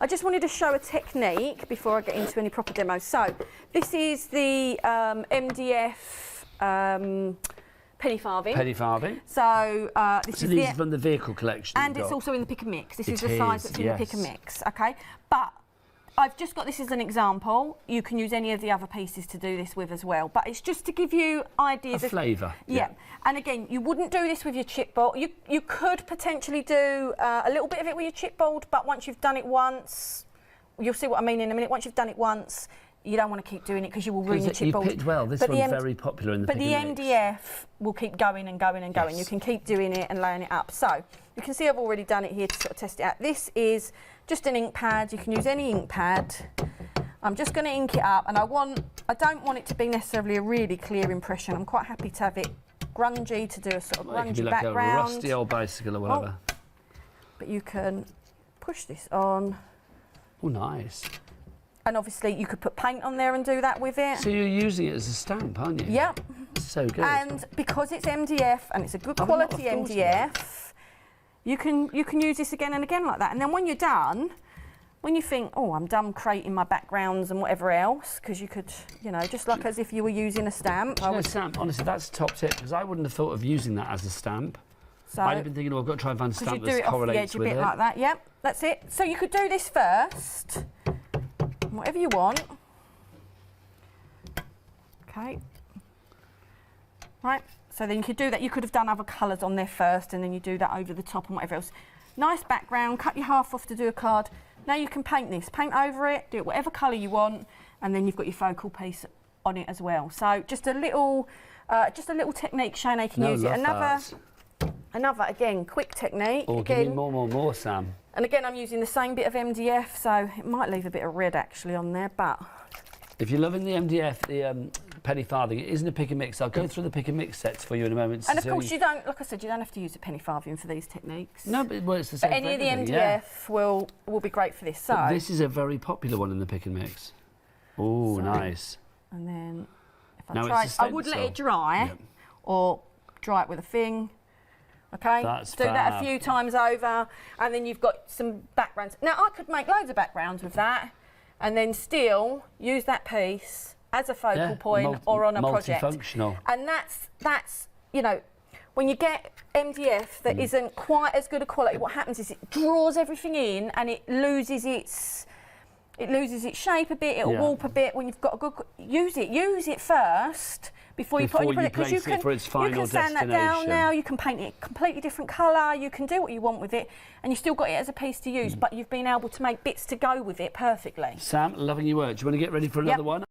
I just wanted to show a technique before I get into any proper demos. So this is the MDF penny farthing. Penny farthing. So this is these are from the vehicle collection. And it's also in the pick and mix. This is the size that's in the pick and mix. Okay, but I've just got this as an example. You can use any of the other pieces to do this with as well. But it's just to give you ideas of flavour. Yeah. And again, you wouldn't do this with your chipboard. You could potentially do a little bit of it with your chipboard, but once you've done it once, you'll see what I mean in a minute. Once you've done it once, you don't want to keep doing it because you will ruin your chipboard. You picked well. This one's very popular in the pick and mix. But the MDF will keep going and going and going. Yes. You can keep doing it and laying it up. So you can see I've already done it here to sort of test it out. This is just an ink pad. You can use any ink pad. I'm just going to ink it up, and I don't want it to be necessarily a really clear impression. I'm quite happy to have it grungy, to do a sort of grungy it could be like background. A rusty old bicycle or whatever. Oh, but you can push this on. Oh, nice. And obviously you could put paint on there and do that with it. So you're using it as a stamp, aren't you? Yep. So good. And because it's MDF and it's a good quality MDF, you can use this again and again like that. And then when you're done, when you think, oh, I'm done creating my backgrounds and whatever else, because you could, you know, just like as if you were using a stamp. Stamp, honestly, that's a top tip, because I wouldn't have thought of using that as a stamp. So I'd have been thinking, oh, I've got to try and find a stamp that correlates with it. You do it off the edge a bit like that, yep, that's it. So you could do this first, whatever you want. Okay. Right, so then you could do that. You could have done other colours on there first, and then you do that over the top and whatever else. Nice background, cut your half off to do a card. Now you can paint this, paint over it, do it whatever colour you want, and then you've got your focal piece on it as well. So just a little technique showing how you can use it. Another again, quick technique. Or again, give me more, Sam. And again, I'm using the same bit of MDF, so it might leave a bit of red actually on there, but. If you're loving the MDF, the penny farthing, it isn't a pick and mix. I'll go through the pick and mix sets for you in a moment. And of course, you don't, like I said, you don't have to use a penny farthing for these techniques. No, but it's the same. But any of the MDF will be great for this. So but this is a very popular one in the pick and mix. Oh, nice. And then if I now try, I would let it dry, or dry it with a thing. Okay, do that a few times over, and then you've got some backgrounds. Now I could make loads of backgrounds with that, and then still use that piece as a focal point or on a project. Multifunctional. And that's you know, when you get MDF that isn't quite as good a quality, what happens is it draws everything in and it loses its shape a bit. It'll warp a bit. When you've got a good, use it first. Before you put on your project, because you can sand that down now, you can paint it a completely different colour, you can do what you want with it, and you've still got it as a piece to use, but you've been able to make bits to go with it perfectly. Sam, loving your work. Do you want to get ready for another one?